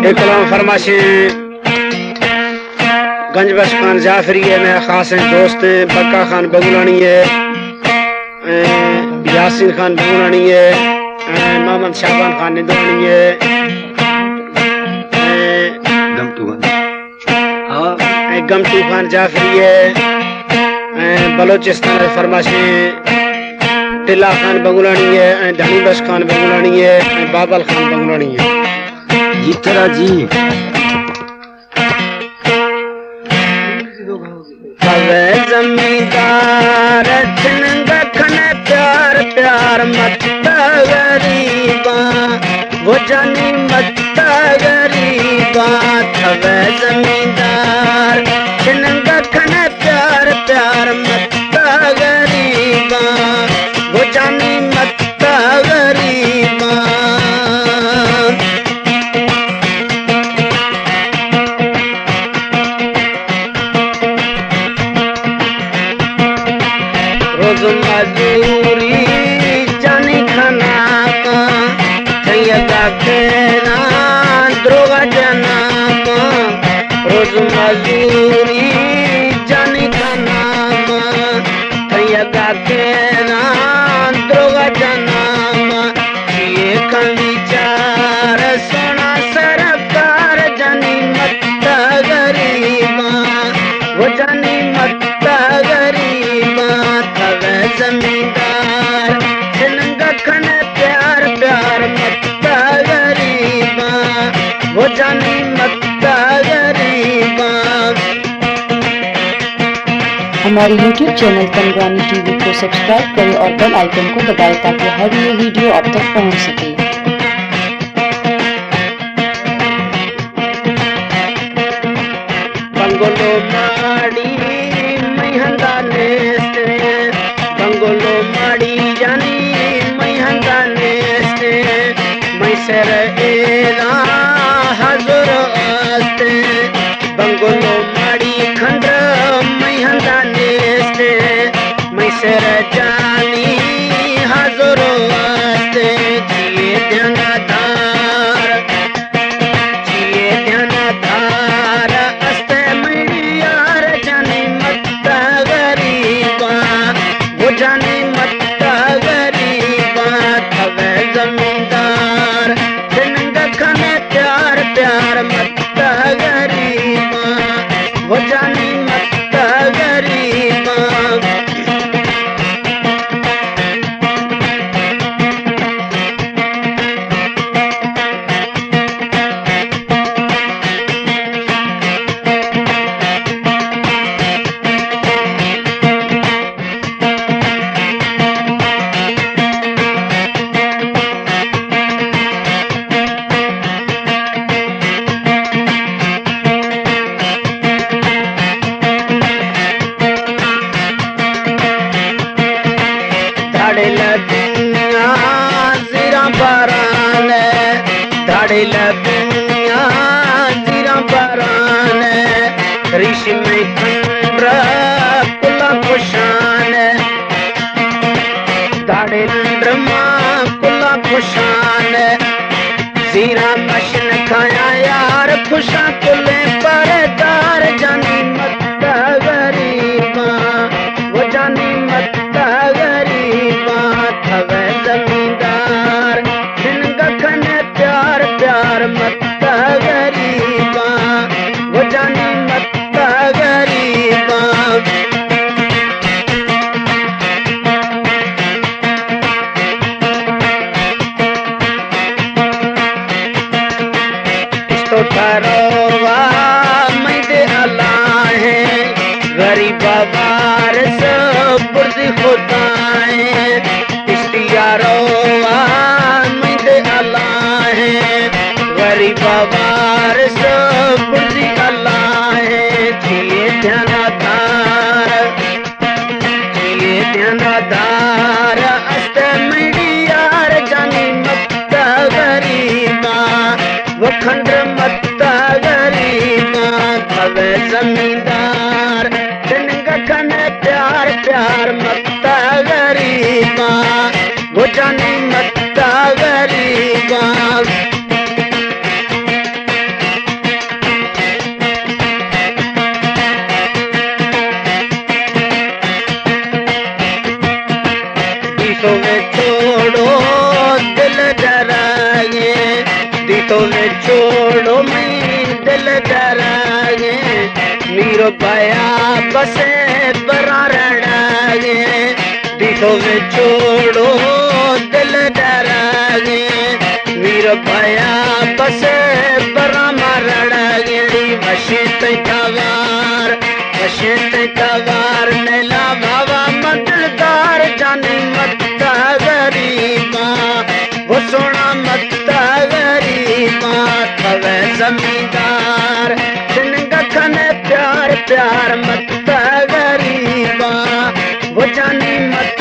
एक कलाम फरमाशे गंजबख्श खान जाफरी है, मेरा खास दोस्त है। बक्का खान बगुलानी है, यासीन खान बगुलानी है, मोहम्मद शाबान खान निदवानी है, गमटू खान जाफरी है। बलोचिस्तान फरमाशे टिल्ला खान बगुलानी है, धनी बख्श खान बगुलानी है, बाबल खान बगुलानी है। जितरा जी हवे जमींदार खन प्यार प्यार मत गरीबा वो जानी मत गरीबा। हवे जमींदार खन प्यार प्यार मत गरीबा वो जानी मत गरीबा। रोज मजूरी जानी खाना का कैया खेना द्रोगा जना का। रोज मजूरी जानी खाना का कैया खेना द्रोगा जना ये का विचार सोना सरकार जानी मत गरीबा वो जानी मत गरीबा। हवे जमींदार खन प्यार प्यार मत गरीबा वो जानी मत गरीबा। हमारे YouTube चैनल तंगवानी टीवी को सब्सक्राइब करें और बेल आइकन को दबाएं ताकि हर ये वीडियो आप तक पहुंच सके। बंगोलो माड़ी महंगा नेस्ते, बंगोलो माड़ी जानी महंगा नेस्ते, मैसर एला हजर आस्ते। बंगोलो माड़ी खंड महंगा नेस्ते, मैसर जानी हजर आस्ते। जिए ध्यानाधार जिए ध्यानाधार अस्ते मैयार जानी मत गरीबा वो जानी मत गरीबा। हवे जमींदार खन प्यार प्यार मत गरीबा वो जानी मत गरीबा। धाड़ेल दुनिया जीरा बरान धाड़ेल दुनिया जीरा बरान ऋषि में खंड्र कुला खुशान धाड़ेल ड्रमा कुला खुशान जीरा मशीन खाया यार खुशा कुले परदार जानी मत गरीबा वो जानी मत गरीबा। हवे जमींदार खन प्यार प्यार मत गरीबा वो जानी मत गरीबा। तो ठरोवा मैदे अल्लाह है गरीब बार सब बुर्दी खुदा है। इश्तियारोवा मैदे अल्लाह है गरीब बार सब बुर्दी अल्लाह है। जिए ध्यानाधार अस्ते मैयार जानी मत गरीबा वो खंड मत गरीबा। हवे जमींदार खन प्यार प्यार मत गरीबा वो जानी मत गरीबा। दिठो में छोड़ो मैं दिल डरागे मीरो पाया बसे बरारड़ागे दिठो में छोड़ो दिल डरागे मीरो पाया बसे बरा मारड़ागे वशित कवार नेला बाबा मददगार जानी मत्ता गरीबा वो सोना मत्ता गरीबा थवे जमींदार जिनका खने प्यार प्यार मत्ता गरीबा वो जानी मत